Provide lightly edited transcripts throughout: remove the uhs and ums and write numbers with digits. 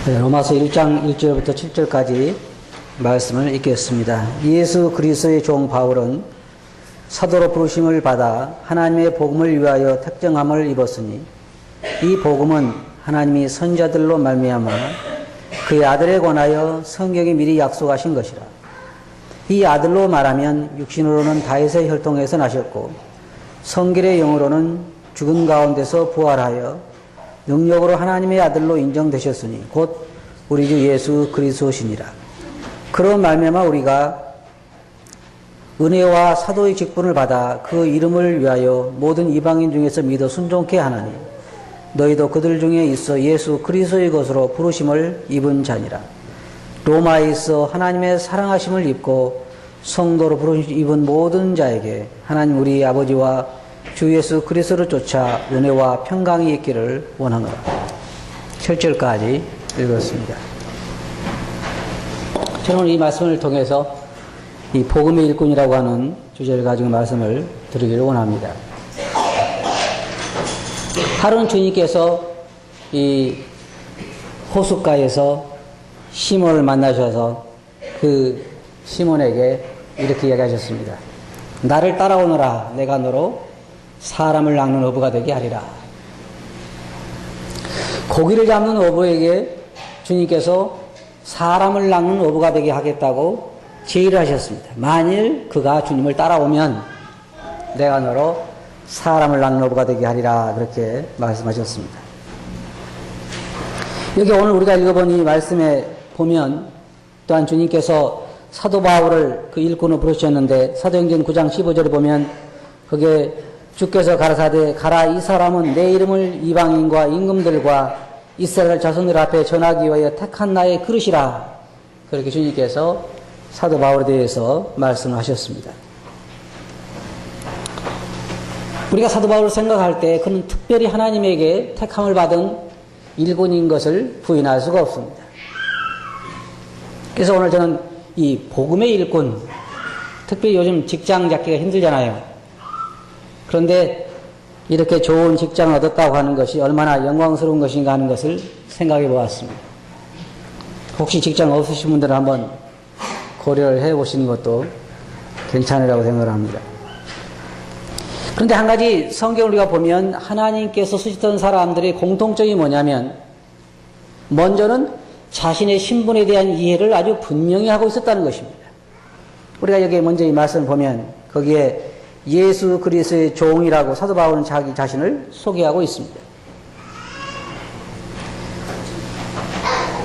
네, 로마서 1장 1절부터 7절까지 말씀을 읽겠습니다. 예수 그리스도의 종 바울은 사도로 부르심을 받아 하나님의 복음을 위하여 택정함을 입었으니 이 복음은 하나님이 선자들로 말미암아 그의 아들에 관하여 성경이 미리 약속하신 것이라. 이 아들로 말하면 육신으로는 다윗의 혈통에서 나셨고 성결의 영으로는 죽은 가운데서 부활하여 능력으로 하나님의 아들로 인정되셨으니 곧 우리 주 예수 그리스도시니라. 그런 말미암아 우리가 은혜와 사도의 직분을 받아 그 이름을 위하여 모든 이방인 중에서 믿어 순종케 하나니 너희도 그들 중에 있어 예수 그리스도의 것으로 부르심을 입은 자니라. 로마에 있어 하나님의 사랑하심을 입고 성도로 부르심 입은 모든 자에게 하나님 우리 아버지와 주 예수 그리스도를 쫓아 은혜와 평강이 있기를 원하노라. 7절까지 읽었습니다. 저는 이 말씀을 통해서 이 복음의 일꾼이라고 하는 주제를 가지고 말씀을 드리기를 원합니다. 하루는 주님께서 이 호숫가에서 시몬을 만나셔서 그 시몬에게 이렇게 이야기하셨습니다. 나를 따라오너라. 내가 너로 사람을 낚는 어부가 되게 하리라. 고기를 잡는 어부에게 주님께서 사람을 낚는 어부가 되게 하겠다고 제의를 하셨습니다. 만일 그가 주님을 따라오면 내가 너로 사람을 낚는 어부가 되게 하리라. 그렇게 말씀하셨습니다. 여기 오늘 우리가 읽어본 이 말씀에 보면 또한 주님께서 사도 바울을 그 일꾼으로 부르셨는데 사도행전 9장 15절에 보면 거기에 주께서 가라사대 가라 이 사람은 내 이름을 이방인과 임금들과 이스라엘 자손들 앞에 전하기 위하여 택한 나의 그릇이라. 그렇게 주님께서 사도 바울에 대해서 말씀하셨습니다. 우리가 사도 바울을 생각할 때 그는 특별히 하나님에게 택함을 받은 일꾼인 것을 부인할 수가 없습니다. 그래서 오늘 저는 이 복음의 일꾼, 특별히 요즘 직장 잡기가 힘들잖아요. 그런데 이렇게 좋은 직장을 얻었다고 하는 것이 얼마나 영광스러운 것인가 하는 것을 생각해 보았습니다. 혹시 직장 없으신 분들은 한번 고려를 해 보시는 것도 괜찮으라고 생각을 합니다. 그런데 한 가지 성경을 우리가 보면 하나님께서 쓰셨던 사람들의 공통점이 뭐냐면 먼저는 자신의 신분에 대한 이해를 아주 분명히 하고 있었다는 것입니다. 우리가 여기에 먼저 이 말씀을 보면 거기에 예수 그리스도의 종이라고 사도 바울은 자기 자신을 소개하고 있습니다.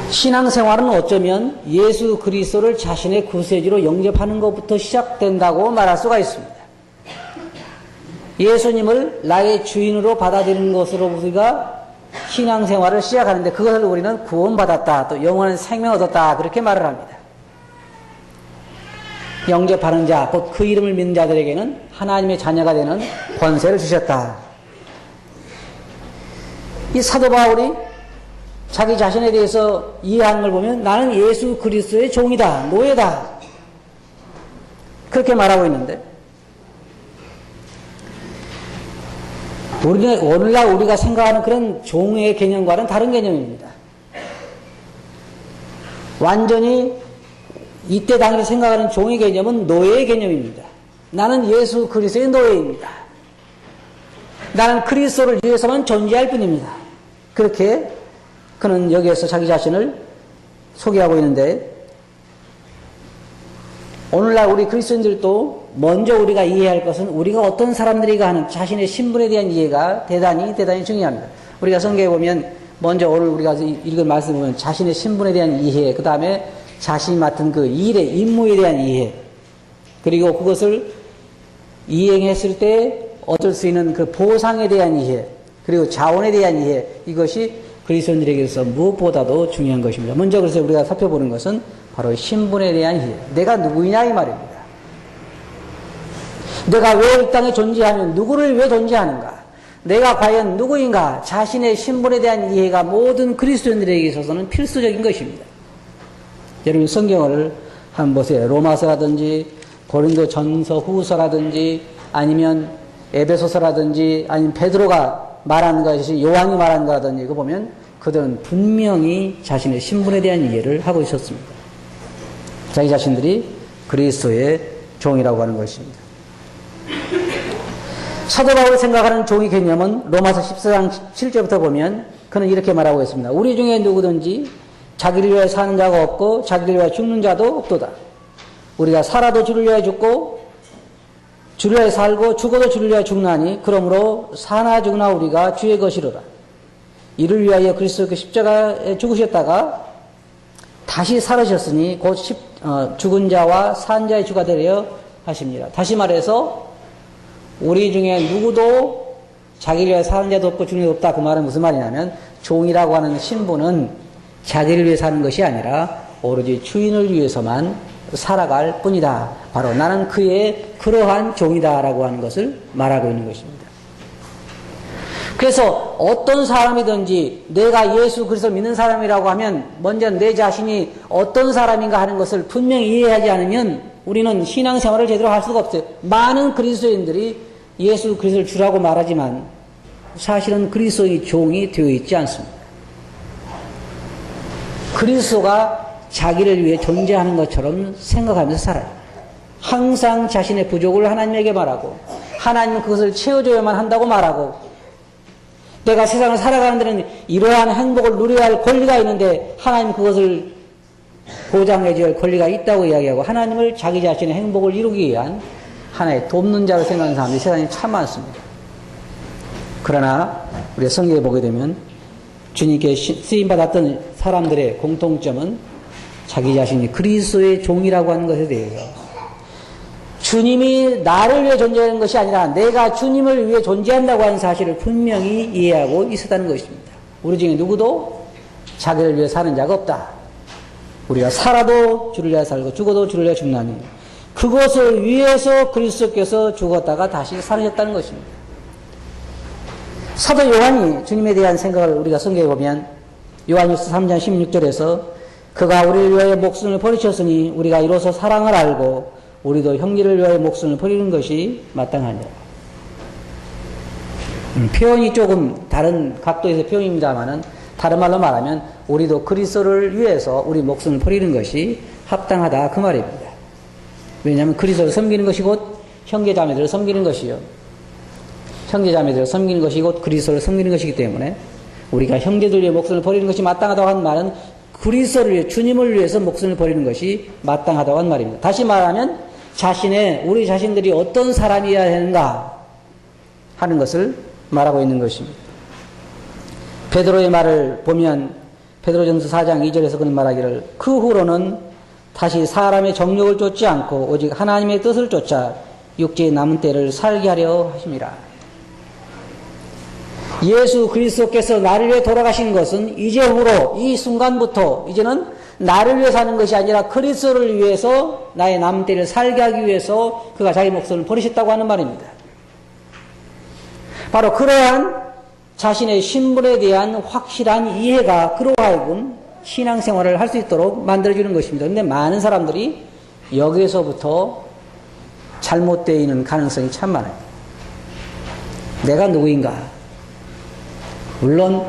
신앙생활은 어쩌면 예수 그리스도를 자신의 구세주로 영접하는 것부터 시작된다고 말할 수가 있습니다. 예수님을 나의 주인으로 받아들이는 것으로 우리가 신앙생활을 시작하는데 그것을 우리는 구원받았다, 또 영원한 생명 얻었다 그렇게 말을 합니다. 영접하는 자, 곧 그 이름을 믿는 자들에게는 하나님의 자녀가 되는 권세를 주셨다. 이 사도 바울이 자기 자신에 대해서 이해하는 걸 보면 나는 예수 그리스도의 종이다, 노예다. 그렇게 말하고 있는데 오늘날 우리가 생각하는 그런 종의 개념과는 다른 개념입니다. 완전히 이때 당시 생각하는 종의 개념은 노예의 개념입니다. 나는 예수 그리스도의 노예입니다. 나는 그리스도를 위해서만 존재할 뿐입니다. 그렇게 그는 여기에서 자기 자신을 소개하고 있는데 오늘날 우리 그리스도인들도 먼저 우리가 이해할 것은 우리가 어떤 사람들이가 하는 자신의 신분에 대한 이해가 대단히 중요합니다. 우리가 성경에 보면 먼저 오늘 우리가 읽은 말씀을 보면 자신의 신분에 대한 이해, 그 다음에 자신이 맡은 그 일의 임무에 대한 이해, 그리고 그것을 이행했을 때 얻을 수 있는 그 보상에 대한 이해, 그리고 자원에 대한 이해, 이것이 그리스도인들에게서 무엇보다도 중요한 것입니다. 먼저 그래서 우리가 살펴보는 것은 바로 신분에 대한 이해. 내가 누구이냐 이 말입니다. 내가 왜 이 땅에 존재하면 누구를 왜 존재하는가? 내가 과연 누구인가? 자신의 신분에 대한 이해가 모든 그리스도인들에게 있어서는 필수적인 것입니다. 여러분 성경을 한번 보세요. 로마서라든지 고린도 전서 후서라든지 아니면 에베소서라든지 아니면 베드로가 말하는 것이 요한이 말하는 거라든지 이거 보면 그들은 분명히 자신의 신분에 대한 이해를 하고 있었습니다. 자기 자신들이 그리스도의 종이라고 하는 것입니다. 사도 바울이 생각하는 종의 개념은 로마서 14장 7절부터 보면 그는 이렇게 말하고 있습니다. 우리 중에 누구든지 자기를 위하여 사는 자가 없고 자기를 위하여 죽는 자도 없도다. 우리가 살아도 주를 위하여 죽고 주를 위하여 살고 죽어도 주를 위하여 죽나니 그러므로 사나 죽으나 우리가 주의 것이로라. 이를 위하여 그리스도께서 십자가에 죽으셨다가 다시 살으셨으니 곧 죽은 자와 산 자의 주가 되려 하십니다. 다시 말해서 우리 중에 누구도 자기를 위해 사는 자도 없고 죽는 자도 없다. 그 말은 무슨 말이냐면 종이라고 하는 신분은 자기를 위해 사는 것이 아니라 오로지 주인을 위해서만 살아갈 뿐이다. 바로 나는 그의 그러한 종이다라고 하는 것을 말하고 있는 것입니다. 그래서 어떤 사람이든지 내가 예수 그리스도를 믿는 사람이라고 하면 먼저 내 자신이 어떤 사람인가 하는 것을 분명히 이해하지 않으면 우리는 신앙생활을 제대로 할 수가 없어요. 많은 그리스도인들이 예수 그리스도를 주라고 말하지만 사실은 그리스도의 종이 되어 있지 않습니다. 그리스도가 자기를 위해 존재하는 것처럼 생각하면서 살아요. 항상 자신의 부족을 하나님에게 말하고 하나님은 그것을 채워줘야만 한다고 말하고 내가 세상을 살아가는 데는 이러한 행복을 누려야 할 권리가 있는데 하나님 그것을 보장해 줘야 할 권리가 있다고 이야기하고 하나님을 자기 자신의 행복을 이루기 위한 하나의 돕는 자로 생각하는 사람들이 세상에 참 많습니다. 그러나 우리가 성경에 보게 되면 주님께 쓰임받았던 사람들의 공통점은 자기 자신이 그리스도의 종이라고 하는 것에 대해서 주님이 나를 위해 존재하는 것이 아니라 내가 주님을 위해 존재한다고 하는 사실을 분명히 이해하고 있었다는 것입니다. 우리 중에 누구도 자기를 위해 사는 자가 없다. 우리가 살아도 주를 위해 살고 죽어도 주를 위해 죽나니 그것을 위해서 그리스도께서 죽었다가 다시 살으셨다는 것입니다. 사도 요한이 주님에 대한 생각을 우리가 성경에 보면 요한일서 3장 16절에서 그가 우리를 위하여 목숨을 버리셨으니 우리가 이로써 사랑을 알고 우리도 형제를 위하여 목숨을 버리는 것이 마땅하냐. 표현이 조금 다른 각도에서 표현입니다만은 다른 말로 말하면 우리도 그리스도를 위해서 우리 목숨을 버리는 것이 합당하다 그 말입니다. 왜냐하면 그리스도를 섬기는 것이 곧 형제자매들을 섬기는 것이요. 형제자매들을 섬기는 것이 곧 그리스도를 섬기는 것이기 때문에 우리가 형제들 위해 목숨을 버리는 것이 마땅하다고 하는 말은 그리스도를 위해 주님을 위해서 목숨을 버리는 것이 마땅하다고 하는 말입니다. 다시 말하면 우리 자신들이 어떤 사람이어야 하는가 하는 것을 말하고 있는 것입니다. 베드로의 말을 보면 베드로전서 4장 2절에서 그는 말하기를 그 후로는 다시 사람의 정욕을 쫓지 않고 오직 하나님의 뜻을 쫓아 육체의 남은 때를 살게 하려 하심이라. 예수 그리스도께서 나를 위해 돌아가신 것은 이제후로 이 순간부터 이제는 나를 위해 사는 것이 아니라 그리스도를 위해서 나의 남은 때를 살게 하기 위해서 그가 자기 목숨을 버리셨다고 하는 말입니다. 바로 그러한 자신의 신분에 대한 확실한 이해가 그로 하여금 신앙생활을 할 수 있도록 만들어주는 것입니다. 그런데 많은 사람들이 여기에서부터 잘못되어 있는 가능성이 참 많아요. 내가 누구인가? 물론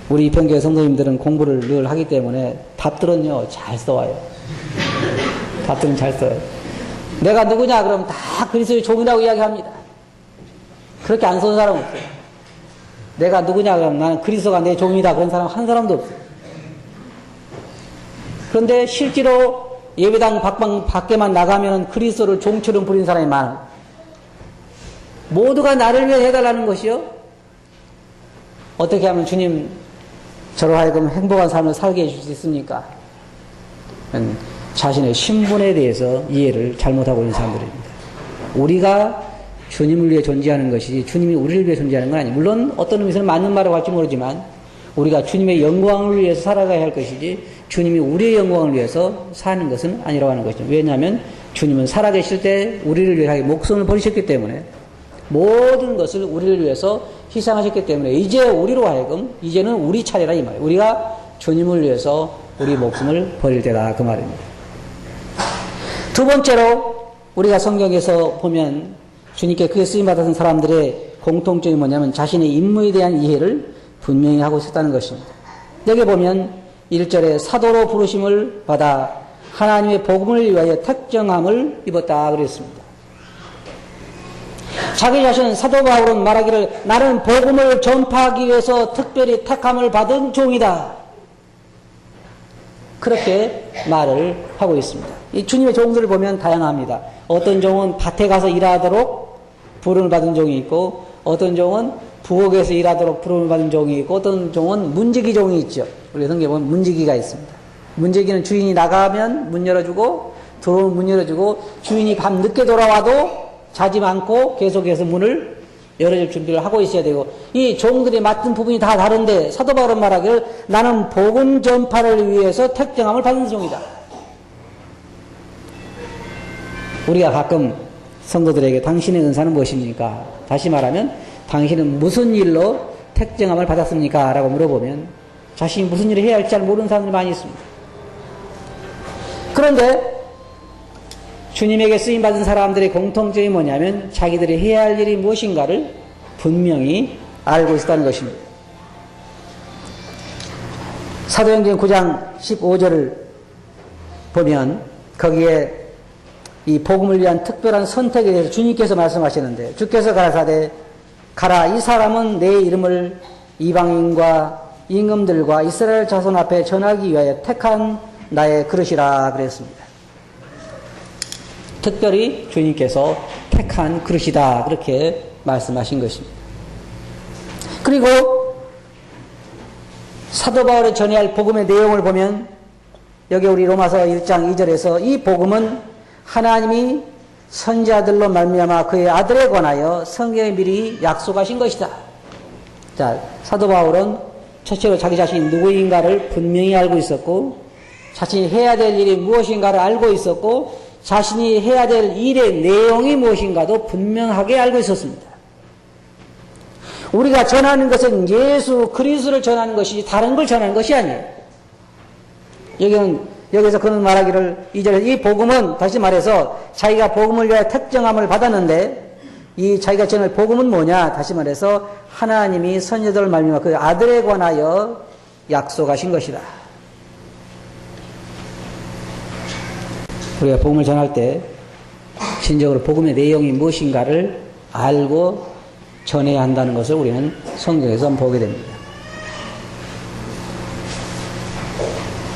우리 입현교회 성도님들은 공부를 늘 하기 때문에 답들은요 잘 써와요. 답들은 잘 써요. 내가 누구냐 그럼 다 그리스도의 종이라고 이야기합니다. 그렇게 안 써는 사람은 없어요. 내가 누구냐 그럼 나는 그리스도가 내 종이다 그런 사람 한 사람도 없어요. 그런데 실제로 예배당 밖에만 나가면 그리스도를 종처럼 부리는 사람이 많아요. 모두가 나를 위해 해달라는 것이요. 어떻게 하면 주님 저로 하여금 행복한 삶을 살게 해줄 수 있습니까? 자신의 신분에 대해서 이해를 잘못하고 있는 사람들입니다. 우리가 주님을 위해 존재하는 것이 주님이 우리를 위해 존재하는 건 아니에요. 물론 어떤 의미에서는 맞는 말이라고 할지 모르지만 우리가 주님의 영광을 위해서 살아가야 할 것이지 주님이 우리의 영광을 위해서 사는 것은 아니라고 하는 것이죠. 왜냐하면 주님은 살아계실 때 우리를 위해 목숨을 버리셨기 때문에 모든 것을 우리를 위해서 희생하셨기 때문에 이제 우리로 하여금 이제는 우리 차례라 이 말이에요. 우리가 주님을 위해서 우리 목숨을 버릴 때다 그 말입니다. 두 번째로 우리가 성경에서 보면 주님께 크게 쓰임받았던 사람들의 공통점이 뭐냐면 자신의 임무에 대한 이해를 분명히 하고 있었다는 것입니다. 여기 보면 1절에 사도로 부르심을 받아 하나님의 복음을 위하여 택정함을 입었다 그랬습니다. 자기 자신은 사도 바울은 말하기를 나는 복음을 전파하기 위해서 특별히 택함을 받은 종이다. 그렇게 말을 하고 있습니다. 이 주님의 종들을 보면 다양합니다. 어떤 종은 밭에 가서 일하도록 부름을 받은 종이 있고, 어떤 종은 부엌에서 일하도록 부름을 받은 종이 있고, 어떤 종은 문지기 종이 있죠. 우리 성경에 보면 문지기가 있습니다. 문지기는 주인이 나가면 문 열어주고, 들어오면 문 열어주고, 주인이 밤 늦게 돌아와도 자지 않고 계속해서 문을 열어줄 준비를 하고 있어야 되고, 이 종들이 맡은 부분이 다 다른데 사도 바울은 말하기를 나는 복음 전파를 위해서 택정함을 받은 종이다. 우리가 가끔 성도들에게 당신의 은사는 무엇입니까? 다시 말하면 당신은 무슨 일로 택정함을 받았습니까? 라고 물어보면 자신이 무슨 일을 해야 할지 잘 모르는 사람들이 많이 있습니다. 그런데 주님에게 쓰임받은 사람들의 공통점이 뭐냐면 자기들이 해야 할 일이 무엇인가를 분명히 알고 있다는 것입니다. 사도행전 9장 15절을 보면 거기에 이 복음을 위한 특별한 선택에 대해서 주님께서 말씀하시는데, 주께서 가라사대 가라, 이 사람은 내 이름을 이방인과 임금들과 이스라엘 자손 앞에 전하기 위하여 택한 나의 그릇이라 그랬습니다. 특별히 주님께서 택한 그릇이다, 그렇게 말씀하신 것입니다. 그리고 사도 바울이 전해야 할 복음의 내용을 보면 여기 우리 로마서 1장 2절에서 이 복음은 하나님이 선지자들로 말미암아 그의 아들에 관하여 성경에 미리 약속하신 것이다. 자, 사도 바울은 첫째로 자기 자신이 누구인가를 분명히 알고 있었고, 자신이 해야 될 일이 무엇인가를 알고 있었고, 자신이 해야 될 일의 내용이 무엇인가도 분명하게 알고 있었습니다. 우리가 전하는 것은 예수 그리스도를 전하는 것이지 다른 걸 전하는 것이 아니에요. 여기서 그는 말하기를 이 복음은 다시 말해서 자기가 복음을 위하여 택정함을 받았는데, 이 자기가 전할 복음은 뭐냐? 다시 말해서 하나님이 선지자들을 말미암아 그 아들에 관하여 약속하신 것이다. 우리가 복음을 전할 때 진정으로 복음의 내용이 무엇인가를 알고 전해야 한다는 것을 우리는 성경에서 보게 됩니다.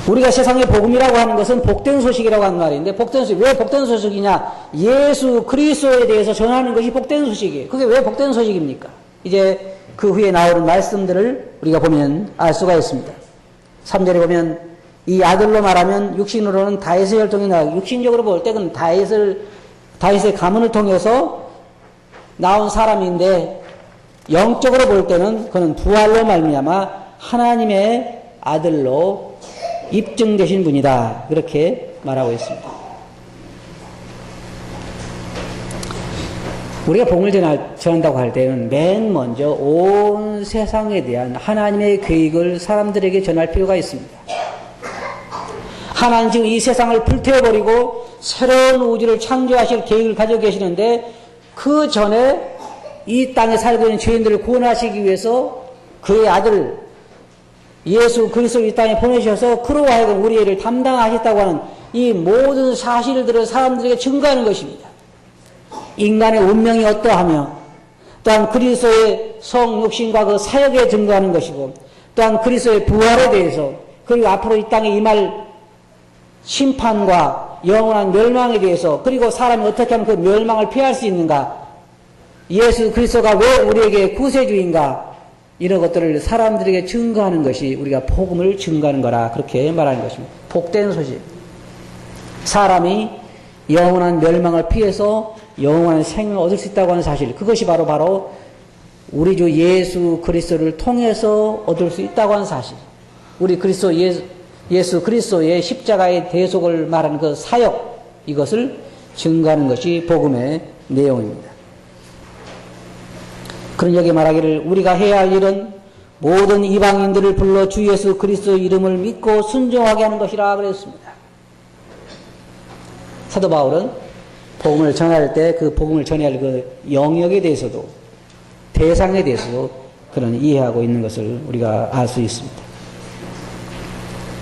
우리가 세상에 복음이라고 하는 것은 복된 소식이라고 하는 말인데, 복된 소식, 왜 복된 소식이냐? 예수 그리스도에 대해서 전하는 것이 복된 소식이에요. 그게 왜 복된 소식입니까? 이제 그 후에 나오는 말씀들을 우리가 보면 알 수가 있습니다. 3절에 보면 이 아들로 말하면 육신으로는 다윗의 혈통이 나오고, 육신적으로 볼 때 그는 다윗의 가문을 통해서 나온 사람인데, 영적으로 볼 때는 그는 부활로 말미암아 하나님의 아들로 입증되신 분이다, 그렇게 말하고 있습니다. 우리가 복음을 전한다고 할 때는 맨 먼저 온 세상에 대한 하나님의 계획을 사람들에게 전할 필요가 있습니다. 하나님 지금 이 세상을 불태워버리고 새로운 우주를 창조하실 계획을 가지고 계시는데, 그 전에 이 땅에 살고 있는 죄인들을 구원하시기 위해서 그의 아들 예수 그리스도를 이 땅에 보내셔서 그로 하여금 우리 일을 담당하셨다고 하는 이 모든 사실들을 사람들에게 증거하는 것입니다. 인간의 운명이 어떠하며, 또한 그리스도의 성육신과 그 사역에 증거하는 것이고, 또한 그리스도의 부활에 대해서, 그리고 앞으로 이 땅에 임할 심판과 영원한 멸망에 대해서, 그리고 사람이 어떻게 하면 그 멸망을 피할 수 있는가, 예수 그리스도가 왜 우리에게 구세주인가, 이런 것들을 사람들에게 증거하는 것이 우리가 복음을 증거하는 거라, 그렇게 말하는 것입니다. 복된 소식. 사람이 영원한 멸망을 피해서 영원한 생명을 얻을 수 있다고 하는 사실, 그것이 바로 우리 주 예수 그리스도를 통해서 얻을 수 있다고 하는 사실, 우리 예수 그리스도의 십자가의 대속을 말하는 그 사역, 이것을 증거하는 것이 복음의 내용입니다. 그런 여기 말하기를 우리가 해야 할 일은 모든 이방인들을 불러 주 예수 그리스도의 이름을 믿고 순종하게 하는 것이라 그랬습니다. 사도 바울은 복음을 전할 때 그 복음을 전해야 할 그 영역에 대해서도, 대상에 대해서도 그런 이해하고 있는 것을 우리가 알 수 있습니다.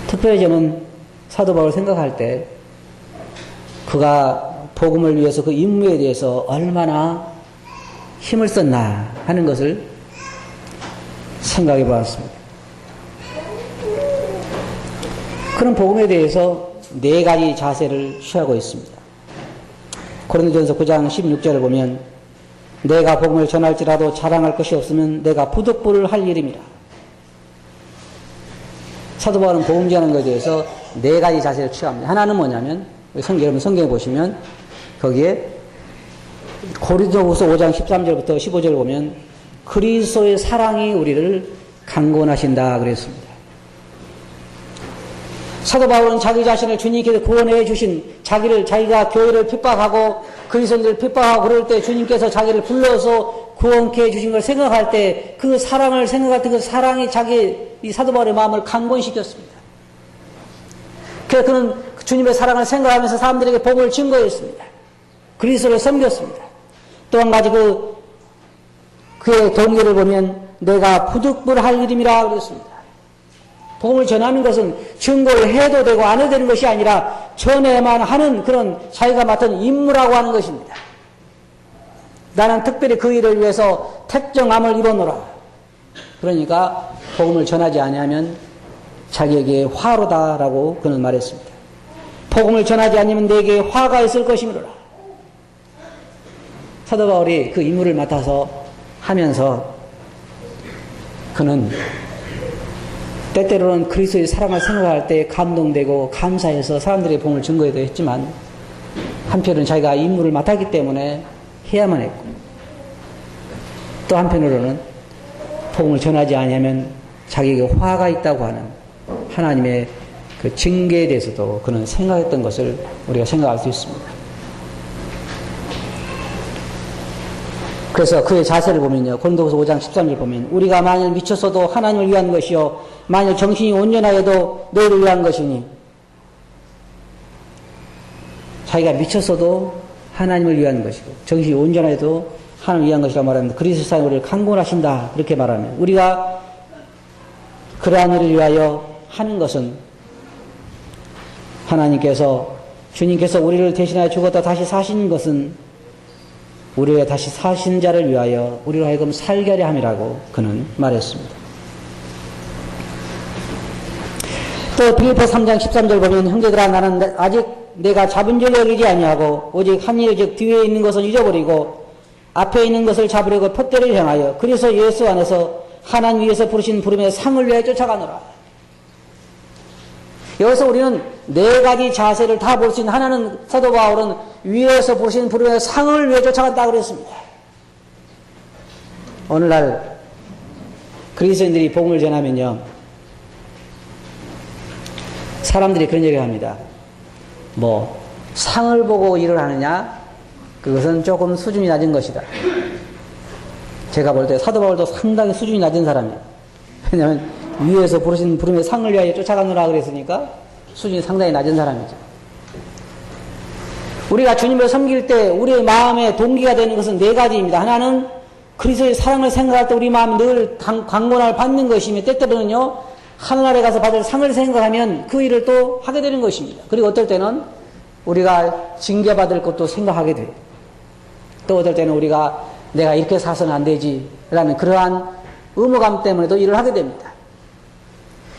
특별히 저는 사도 바울을 생각할 때 그가 복음을 위해서 그 임무에 대해서 얼마나 힘을 썼나 하는 것을 생각해 보았습니다. 그런 복음에 대해서 네 가지 자세를 취하고 있습니다. 고린도전서 9장 16절을 보면 내가 복음을 전할지라도 자랑할 것이 없으면 내가 부득불을 할 일임이라. 사도 바울은 복음 전하는 것에 대해서 네 가지 자세를 취합니다. 하나는 뭐냐면 여러분 성경에 보시면 거기에 고린도후서 5장 13절부터 15절을 보면 그리스도의 사랑이 우리를 강권하신다 그랬습니다. 사도 바울은 자기 자신을 주님께서 구원해 주신 자기가 교회를 핍박하고 그리스도인들을 핍박하고 그럴 때 주님께서 자기를 불러서 구원케 해 주신 걸 생각할 때 그 사랑을 생각할 때 그 사랑이 이 사도 바울의 마음을 강권시켰습니다. 그래서 그는 주님의 사랑을 생각하면서 사람들에게 복음을 증거했습니다. 그리스도를 섬겼습니다. 또 한 가지 그의 동기를 보면 내가 부득불할 일임이라 그랬습니다. 복음을 전하는 것은 증거를 해도 되고 안 해도 되는 것이 아니라 전해만 하는 그런 자기가 맡은 임무라고 하는 것입니다. 나는 특별히 그 일을 위해서 택정함을 입어노라. 그러니까 복음을 전하지 아니하면 자기에게 화로다라고 그는 말했습니다. 복음을 전하지 않으면 내게 화가 있을 것이므로라. 사도 바울이 그 임무를 맡아서 하면서 그는 때때로는 그리스도의 사랑을 생각할 때 감동되고 감사해서 사람들의 복음을 증거해도 했지만 한편으로는 자기가 임무를 맡았기 때문에 해야만 했고 또 한편으로는 복음을 전하지 않으면 자기에게 화가 있다고 하는 하나님의 그 징계에 대해서도 그는 생각했던 것을 우리가 생각할 수 있습니다. 그래서 그의 자세를 보면요. 고린도후서 5장 13절 보면 우리가 만일 미쳤어도 하나님을 위한 것이요 만일 정신이 온전하여도 너희를 위한 것이니 자기가 미쳤어도 하나님을 위한 것이고 정신이 온전하여도 하나님을 위한 것이라고 말합니다. 그리스도 사랑이 우리를 강권하신다 이렇게 말하면 우리가 그러한 일을 위하여 하는 것은 주님께서 우리를 대신하여 죽었다 다시 사신 것은 우리의 다시 사신 자를 위하여 우리로 하여금 살게 하려 함이라고 그는 말했습니다. 또 빌립보 3장 13절 보면 형제들아 나는 아직 내가 잡은 줄 여기지 아니하고 오직 한 일 즉 뒤에 있는 것은 잊어버리고 앞에 있는 것을 잡으려고 푯대를 향하여 그래서 예수 안에서 하나님 위에서 부르신 부름의 상을 위하여 쫓아가노라. 여기서 우리는 네 가지 자세를 다 볼 수 있는 하나는 사도 바울은 위에서 보신 부름의 상을 위해 쫓아간다고 그랬습니다. 오늘날 그리스도인들이 복음을 전하면요 사람들이 그런 얘기를 합니다. 상을 보고 일을 하느냐 그것은 조금 수준이 낮은 것이다. 제가 볼 때 사도 바울도 상당히 수준이 낮은 사람이에요. 왜냐하면 위에서 부르신 부름의 상을 위하여 쫓아가느라 그랬으니까 수준이 상당히 낮은 사람이죠. 우리가 주님을 섬길 때 우리의 마음의 동기가 되는 것은 네 가지입니다. 하나는 그리스도의 사랑을 생각할 때 우리 마음이 늘 강권을 받는 것이며 때때로는요 하늘나라에 가서 받을 상을 생각하면 그 일을 또 하게 되는 것입니다. 그리고 어떨 때는 우리가 징계받을 것도 생각하게 돼요. 또 어떨 때는 우리가 내가 이렇게 사서는 안 되지 라는 그러한 의무감 때문에도 일을 하게 됩니다.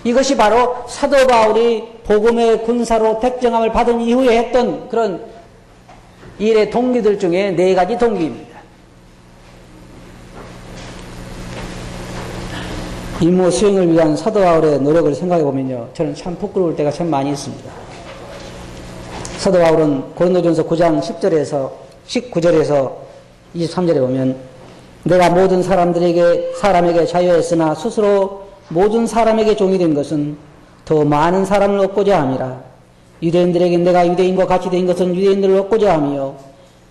이것이 바로 사도 바울이 복음의 군사로 택정함을 받은 이후에 했던 그런 일의 동기들 중에 네 가지 동기입니다. 임무 수행을 위한 사도 바울의 노력을 생각해 보면요 저는 참 부끄러울 때가 참 많이 있습니다. 사도 바울은 고린도전서 9장 19절에서 23절에 보면 내가 모든 사람에게 자유했으나 스스로 모든 사람에게 종이 된 것은 더 많은 사람을 얻고자 함이라. 유대인들에게 내가 유대인과 같이 된 것은 유대인들을 얻고자 하며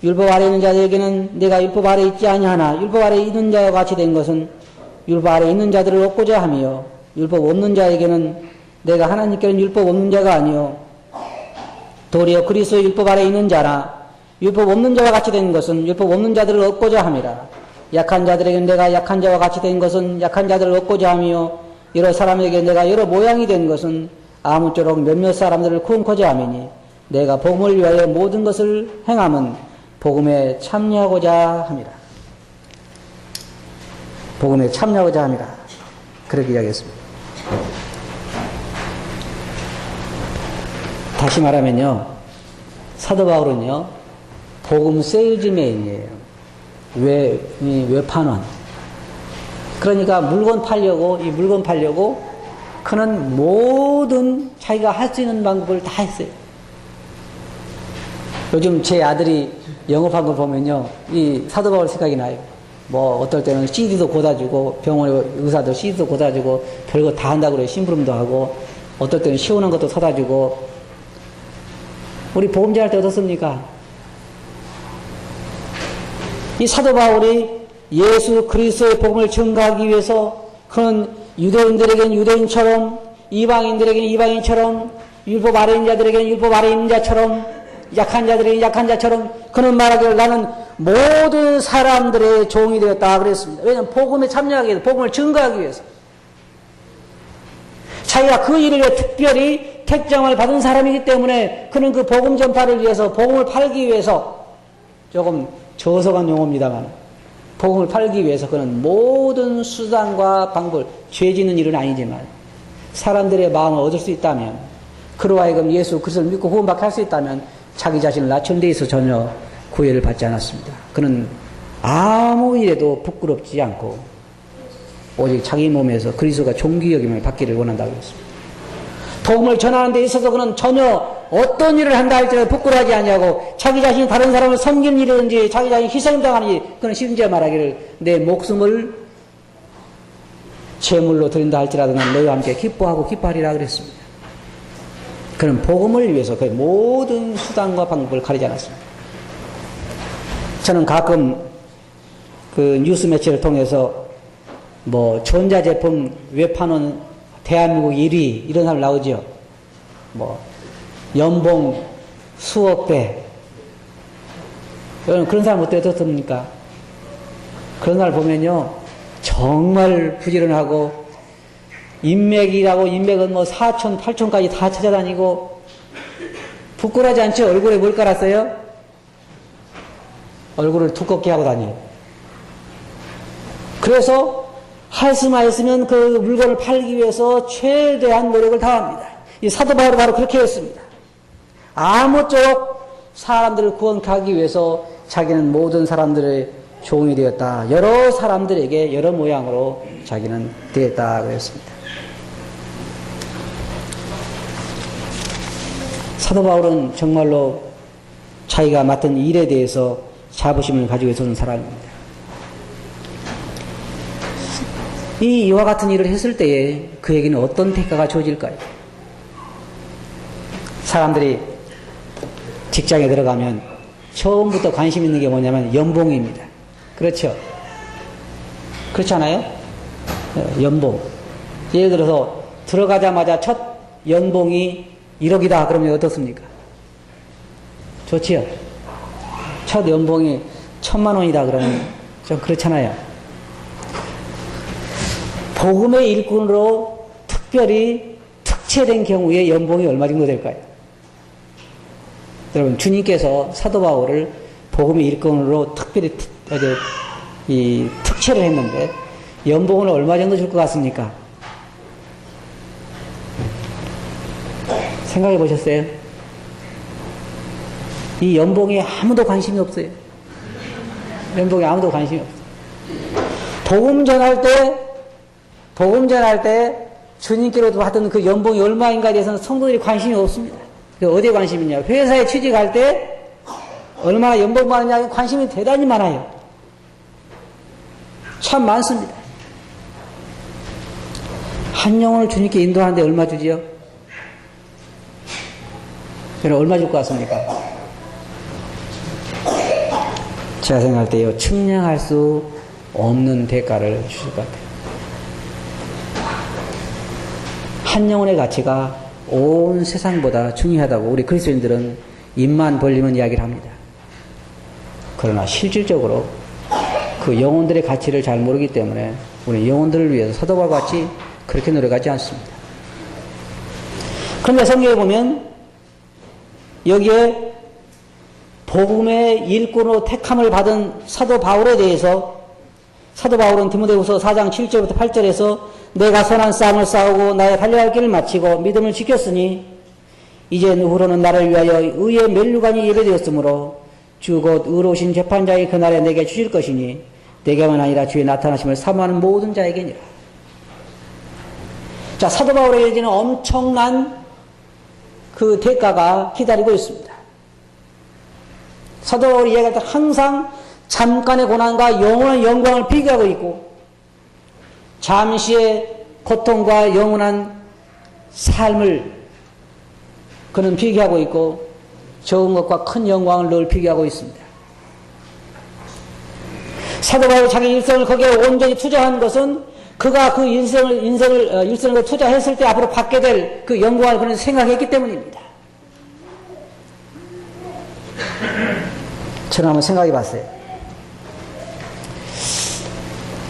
율법 아래 있는 자들에게는 내가 율법 아래 있지 아니하나 율법 아래 있는 자와 같이 된 것은 율법 아래 있는 자들을 얻고자 하며 율법 없는 자에게는 내가 하나님께는 율법 없는 자가 아니요 도리어 그리스도의 율법 아래 있는 자나 율법 없는 자와 같이 된 것은 율법 없는 자들을 얻고자 함이라. 약한 자들에게는 내가 약한 자와 같이 된 것은 약한 자들을 얻고자 하며 여러 사람에게 내가 여러 모양이 된 것은 아무쪼록 몇몇 사람들을 구원코자 하매니 내가 복음을 위하여 모든 것을 행함은 복음에 참여하고자 함이라. 복음에 참여하고자 함이라. 그렇게 이야기했습니다. 다시 말하면요, 사도 바울은요, 복음 세일즈맨이에요. 외판원. 그러니까 물건 팔려고 그는 모든 자기가 할 수 있는 방법을 다 했어요. 요즘 제 아들이 영업한 걸 보면요, 이 사도 바울 생각이 나요. 뭐 어떨 때는 CD도 고다주고, 병원에 의사도 CD도 고다주고, 별거 다 한다고 그래요. 심부름도 하고, 어떨 때는 시원한 것도 사다 주고. 우리 보험제할 때 어떻습니까? 이 사도 바울이 예수 그리스도의 복음을 전가하기 위해서 그는 유대인들에게는 유대인처럼, 이방인들에게는 이방인처럼, 율법 아래 있는 자들에게는 율법 아래 있는 자처럼, 약한 자들에게는 약한 자처럼, 그는 말하기를 나는 모든 사람들의 종이 되었다 그랬습니다. 왜냐하면 복음에 참여하기 위해서, 복음을 전가하기 위해서. 자기가 그 일을 위해 특별히 택정을 받은 사람이기 때문에 그는 그 복음 전파를 위해서, 복음을 팔기 위해서, 조금 저속한 용어입니다만, 복음을 팔기 위해서 그는 모든 수단과 방법을, 죄 짓는 일은 아니지만 사람들의 마음을 얻을 수 있다면, 그로 하여금 예수 그리스도를 믿고 구원받게 할 수 있다면 자기 자신을 낮춘 데 있어 전혀 구애를 받지 않았습니다. 그는 아무 일에도 부끄럽지 않고 오직 자기 몸에서 그리스도가 존귀 여김을 받기를 원한다고 했습니다. 복음을 전하는 데 있어서 그는 전혀 어떤 일을 한다 할지라도 부끄러워하지 아니하고, 자기 자신이 다른 사람을 섬기는 일이든지 자기 자신이 희생당하는지, 그는 심지어 말하기를 내 목숨을 제물로 드린다 할지라도 난 너희와 함께 기뻐하고 기뻐하리라 그랬습니다. 그는 복음을 위해서 그 모든 수단과 방법을 가리지 않았습니다. 저는 가끔 그 뉴스 매체를 통해서 뭐 전자제품 외판원 대한민국 1위 이런 사람 나오죠. 뭐 연봉 수억 배. 여러분 그런 사람 어떻습니까? 그런 사람 보면요, 정말 부지런하고, 인맥은 뭐 4천, 8천까지 다 찾아다니고, 부끄러워하지 않죠? 얼굴에 뭘 깔았어요? 얼굴을 두껍게 하고 다녀요. 그래서 할 수만 있으면 그 물건을 팔기 위해서 최대한 노력을 다합니다. 이 사도 바울은 바로 그렇게 했습니다. 아무쪼록 사람들을 구원하기 위해서 자기는 모든 사람들의 종이 되었다. 여러 사람들에게 여러 모양으로 자기는 되었다 그랬습니다. 사도 바울은 정말로 자기가 맡은 일에 대해서 자부심을 가지고 있었던 사람입니다. 이와 같은 일을 했을 때에 그에게는 어떤 대가가 주어질까요? 사람들이 직장에 들어가면 처음부터 관심 있는 게 뭐냐면 연봉입니다. 그렇죠? 그렇지 않아요? 연봉. 예를 들어서 들어가자마자 첫 연봉이 1억이다 그러면 어떻습니까? 좋지요? 첫 연봉이 1,000만 원이다 그러면 좀 그렇잖아요. 복음의 일꾼으로 특별히 특채된 경우에 연봉이 얼마 정도 될까요? 여러분, 주님께서 사도 바울을 복음의 일꾼으로 특별히 특채를 했는데 연봉을 얼마 정도 줄 것 같습니까? 생각해 보셨어요? 이 연봉에 아무도 관심이 없어요. 연봉에 아무도 관심이 없어요. 복음 전할 때 주님께로도 받던 그 연봉이 얼마인가에 대해서는 성도들이 관심이 없습니다. 어디에 관심이 있냐? 회사에 취직할 때 얼마나 연봉 받느냐에 관심이 대단히 많아요. 참 많습니다. 한 영혼을 주님께 인도하는데 얼마 주지요? 여러분 얼마 줄 것 같습니까? 제가 생각할 때요, 측량할 수 없는 대가를 주실 것 같아요. 한 영혼의 가치가 온 세상보다 중요하다고 우리 그리스도인들은 입만 벌리면 이야기를 합니다. 그러나 실질적으로 그 영혼들의 가치를 잘 모르기 때문에 우리 영혼들을 위해서 사도 바울과 같이 그렇게 노력하지 않습니다. 그런데 성경에 보면 여기에 복음의 일꾼으로 택함을 받은 사도 바울에 대해서 사도 바울은 디모데후서 4장 7절부터 8절에서 내가 선한 싸움을 싸우고 나의 달려갈 길을 마치고 믿음을 지켰으니 이제 누구로는 나를 위하여 의의 면류관이 예배되었으므로 주 곧 의로우신 재판자의 그날에 내게 주실 것이니 내게만 아니라 주의 나타나심을 사모하는 모든 자에게니라. 자, 사도 바울에게는 엄청난 그 대가가 기다리고 있습니다. 사도 바울이 이야기할 때 항상 잠깐의 고난과 영원한 영광을 비교하고 있고 잠시의 고통과 영원한 삶을 그는 비교하고 있고 적은 것과 큰 영광을 늘 비교하고 있습니다. 사도 바울이 자기 일생을 거기에 온전히 투자한 것은 그가 그 일생을 투자했을 때 앞으로 받게 될 그 영광을 그는 생각했기 때문입니다. 저는 한번 생각해 봤어요.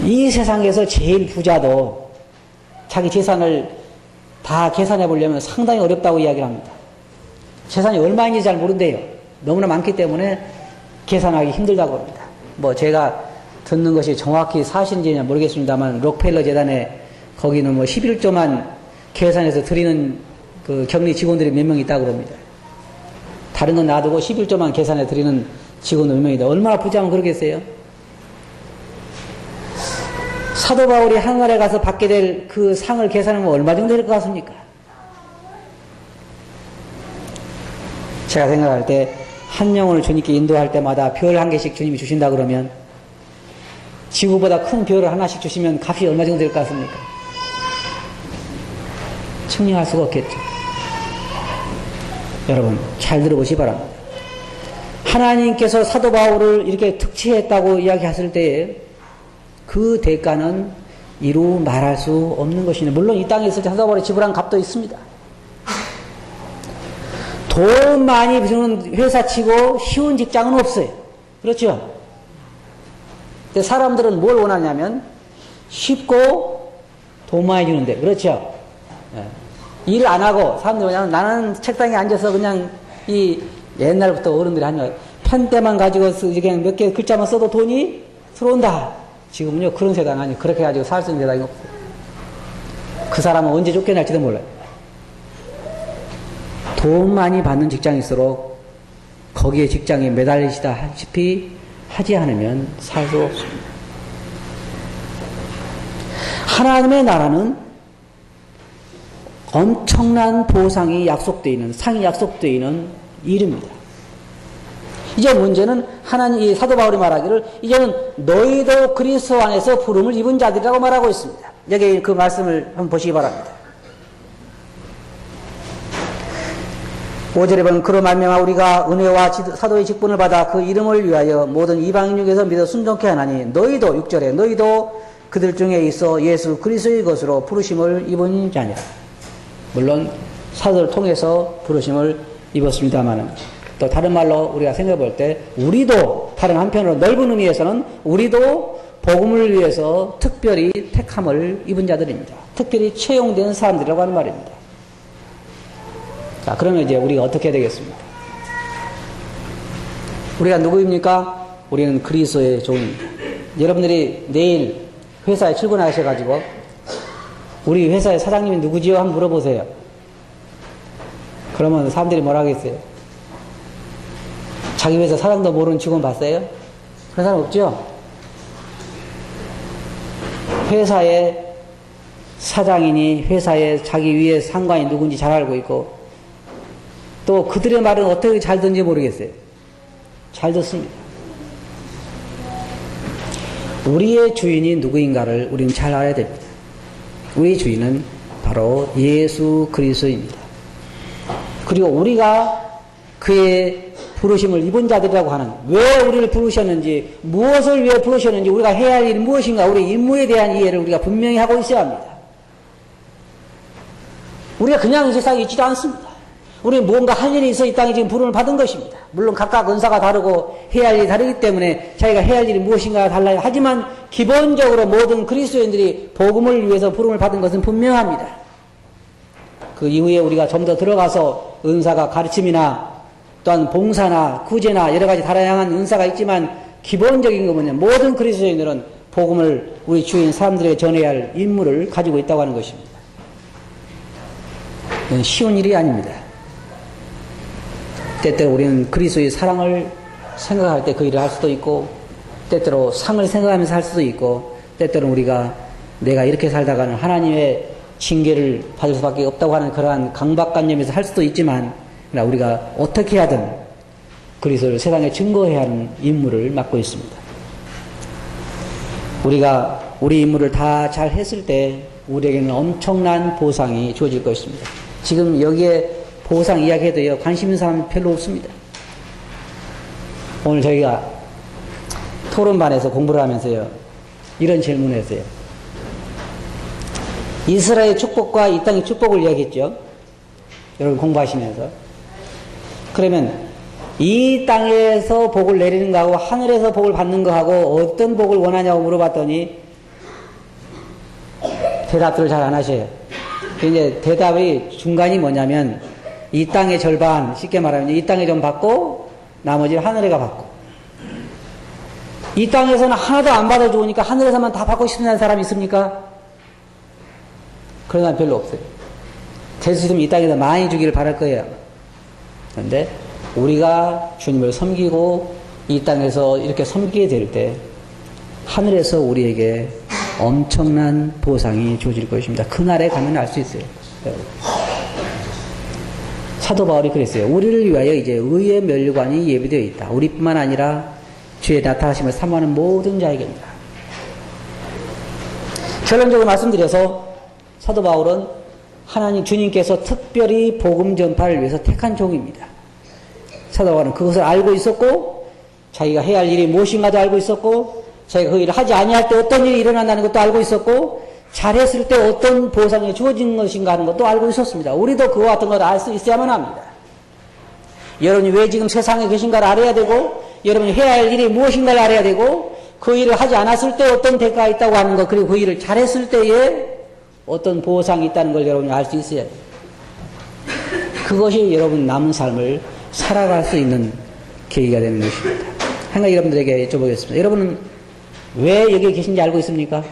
이 세상에서 제일 부자도 자기 재산을 다 계산해 보려면 상당히 어렵다고 이야기를 합니다. 재산이 얼마인지 잘 모른대요. 너무나 많기 때문에 계산하기 힘들다고 합니다. 뭐 제가 듣는 것이 정확히 사실인지는 모르겠습니다만 록펠러 재단에 거기는 뭐 11조만 계산해서 드리는 그 격리 직원들이 몇 명 있다고 합니다. 다른 건 놔두고 11조만 계산해 드리는 직원들 몇 명이다. 얼마나 부자면 그러겠어요? 사도 바울이 하늘나라에 가서 받게 될 그 상을 계산하면 얼마 정도 될 것 같습니까? 제가 생각할 때 한 영혼을 주님께 인도할 때마다 별 한 개씩 주님이 주신다 그러면 지구보다 큰 별을 하나씩 주시면 값이 얼마 정도 될 것 같습니까? 측량할 수가 없겠죠. 여러분 잘 들어보시 바랍니다. 하나님께서 사도 바울을 이렇게 특치했다고 이야기했을 때에 그 대가는 이루 말할 수 없는 것이네. 물론 이 땅에 있을 때 사도 바울이 지불한 값도 있습니다. 돈 많이 주는 회사치고 쉬운 직장은 없어요. 그렇죠? 근데 사람들은 뭘 원하냐면 쉽고 돈 많이 주는데, 그렇죠? 일 안 하고 사람들이 그냥 나는 책상에 앉아서 그냥 이 옛날부터 어른들이 하는 거예요. 펜대만 가지고 그냥 몇 개 글자만 써도 돈이 들어온다. 지금은요 그런 세상 아니에요. 그렇게 가지고 살 수 있는 세상이 없어요. 그 사람은 언제 쫓겨날지도 몰라요. 돈 많이 받는 직장일수록 거기에 직장에 매달리시다시피 하지 않으면 살 수 없습니다. 하나님의 나라는 엄청난 보상이 약속되어 있는, 상이 약속되어 있는 일입니다. 이제 문제는 하나님, 이 사도 바울이 말하기를 이제는 너희도 그리스도 안에서 부름을 입은 자들이라고 말하고 있습니다. 여기 그 말씀을 한번 보시기 바랍니다. 5절에 보면 그로 말미암아 우리가 은혜와 사도의 직분을 받아 그 이름을 위하여 모든 이방인 중에서 믿어 순종케 하나니 너희도 6절에 너희도 그들 중에 있어 예수 그리스도의 것으로 부르심을 입은 자냐. 물론 사도를 통해서 부르심을 입었습니다만 또 다른 말로 우리가 생각해 볼 때 우리도 다른 한편으로 넓은 의미에서는 우리도 복음을 위해서 특별히 택함을 입은 자들입니다. 특별히 채용된 사람들이라고 하는 말입니다. 자, 그러면 이제 우리가 어떻게 해야 되겠습니까? 우리가 누구입니까? 우리는 그리스도의 종입니다. 여러분들이 내일 회사에 출근하셔가지고 우리 회사의 사장님이 누구지요? 한번 물어보세요. 그러면 사람들이 뭐라 하겠어요? 자기 회사 사장도 모르는 직원 봤어요? 그런 사람 없죠? 회사의 사장이니 회사의 자기 위에 상관이 누군지 잘 알고 있고 또 그들의 말은 어떻게 잘 듣는지 모르겠어요. 잘 듣습니다. 우리의 주인이 누구인가를 우리는 잘 알아야 됩니다. 우리의 주인은 바로 예수 그리스도입니다. 그리고 우리가 그의 부르심을 입은 자들이라고 하는, 왜 우리를 부르셨는지, 무엇을 위해 부르셨는지, 우리가 해야 할 일이 무엇인가, 우리의 임무에 대한 이해를 우리가 분명히 하고 있어야 합니다. 우리가 그냥 이 세상에 있지도 않습니다. 우리는 뭔가 할 일이 있어 이 땅에 지금 부름을 받은 것입니다. 물론 각각 은사가 다르고 해야 할 일이 다르기 때문에 자기가 해야 할 일이 무엇인가가 달라요. 하지만 기본적으로 모든 그리스도인들이 복음을 위해서 부름을 받은 것은 분명합니다. 그 이후에 우리가 좀 더 들어가서 은사가 가르침이나 또한 봉사나 구제나 여러 가지 다양한 은사가 있지만 기본적인 거 뭐냐, 모든 그리스도인들은 복음을 우리 주위인 사람들에게 전해야 할 임무를 가지고 있다고 하는 것입니다. 이건 쉬운 일이 아닙니다. 때때로 우리는 그리스도의 사랑을 생각할 때 그 일을 할 수도 있고, 때때로 상을 생각하면서 할 수도 있고, 때때로 우리가 내가 이렇게 살다가는 하나님의 징계를 받을 수밖에 없다고 하는 그러한 강박관념에서 할 수도 있지만, 그러나 우리가 어떻게 하든 그리스도를 세상에 증거해야 하는 임무를 맡고 있습니다. 우리가 우리 임무를 다 잘 했을 때 우리에게는 엄청난 보상이 주어질 것입니다. 지금 여기에 보상 이야기해도요, 관심 있는 사람이 별로 없습니다. 오늘 저희가 토론반에서 공부를 하면서요, 이런 질문을 했어요. 이스라엘의 축복과 이 땅의 축복을 이야기했죠. 여러분 공부하시면서. 그러면 이 땅에서 복을 내리는 거하고 하늘에서 복을 받는 거하고 어떤 복을 원하냐고 물어봤더니 대답들을 잘 안 하셔요. 이제 대답의 중간이 뭐냐면 이 땅의 절반, 쉽게 말하면 이 땅에 좀 받고 나머지를 하늘에가 받고, 이 땅에서는 하나도 안 받아 좋으니까 하늘에서만 다 받고 싶은 사람이 있습니까? 그런 사람 별로 없어요. 대수님 이 땅에서 많이 주기를 바랄 거예요. 그런데 우리가 주님을 섬기고 이 땅에서 이렇게 섬기게 될 때 하늘에서 우리에게 엄청난 보상이 주어질 것입니다. 그날에 가면 알 수 있어요. 사도 바울이 그랬어요. 우리를 위하여 이제 의의 면류관이 예비되어 있다. 우리뿐만 아니라 주의 나타나심을 사모하는 모든 자에게입니다. 결론적으로 말씀드려서 사도 바울은 하나님 주님께서 특별히 복음 전파를 위해서 택한 종입니다. 사도 바울은 그것을 알고 있었고, 자기가 해야 할 일이 무엇인가도 알고 있었고, 자기가 그 일을 하지 아니할 때 어떤 일이 일어난다는 것도 알고 있었고, 잘했을 때 어떤 보상이 주어진 것인가 하는 것도 알고 있었습니다. 우리도 그와 같은 걸 알 수 있어야만 합니다. 여러분이 왜 지금 세상에 계신가를 알아야 되고, 여러분이 해야 할 일이 무엇인가를 알아야 되고, 그 일을 하지 않았을 때 어떤 대가가 있다고 하는 것, 그리고 그 일을 잘했을 때에 어떤 보상이 있다는 걸 여러분이 알 수 있어야 돼요. 그것이 여러분 남은 삶을 살아갈 수 있는 계기가 되는 것입니다. 한 가지 여러분들에게 여쭤보겠습니다. 여러분은 왜 여기 계신지 알고 있습니까?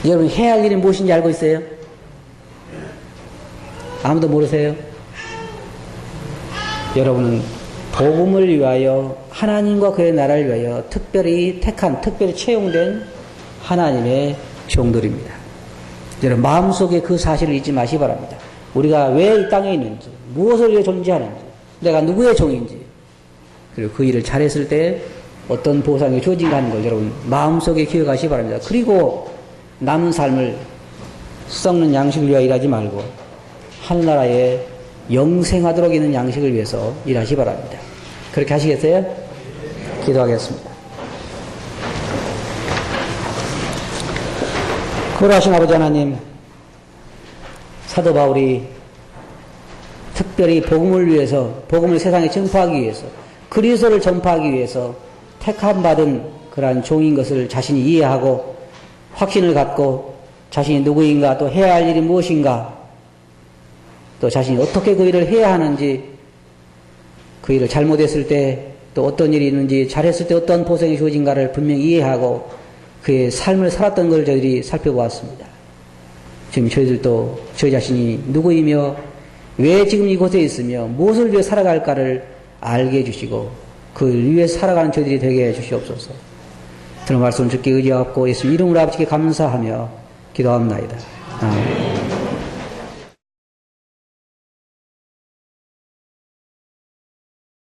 여러분 해야 할 일이 무엇인지 알고 있어요? 아무도 모르세요? 여러분은 복음을 위하여, 하나님과 그의 나라를 위하여 특별히 택한, 특별히 채용된 하나님의 종들입니다. 여러분 마음속에 그 사실을 잊지 마시기 바랍니다. 우리가 왜 이 땅에 있는지, 무엇을 위해 존재하는지, 내가 누구의 종인지, 그리고 그 일을 잘했을 때 어떤 보상이 주어진가 하는 걸 여러분 마음속에 기억하시기 바랍니다. 그리고 남은 삶을 썩는 양식을 위하여 일하지 말고 하늘나라에 영생하도록 있는 양식을 위해서 일하시기 바랍니다. 그렇게 하시겠어요? 기도하겠습니다. 거룩하신 아버지 하나님, 사도 바울이 특별히 복음을 위해서, 복음을 세상에 전파하기 위해서, 그리스도를 전파하기 위해서 택함받은 그러한 종인 것을 자신이 이해하고 확신을 갖고 자신이 누구인가, 또 해야 할 일이 무엇인가, 또 자신이 어떻게 그 일을 해야 하는지, 그 일을 잘못했을 때 또 어떤 일이 있는지, 잘했을 때 어떤 보상이 주어진가를 분명히 이해하고 그의 삶을 살았던 걸 저희들이 살펴보았습니다. 지금 저희들도 저희 자신이 누구이며 왜 지금 이곳에 있으며 무엇을 위해 살아갈까를 알게 해주시고 그를 위해 살아가는 저희들이 되게 해주시옵소서. 들은 말씀 주께 의지하고 예수 이름으로 아버지께 감사하며 기도합니다. 아멘.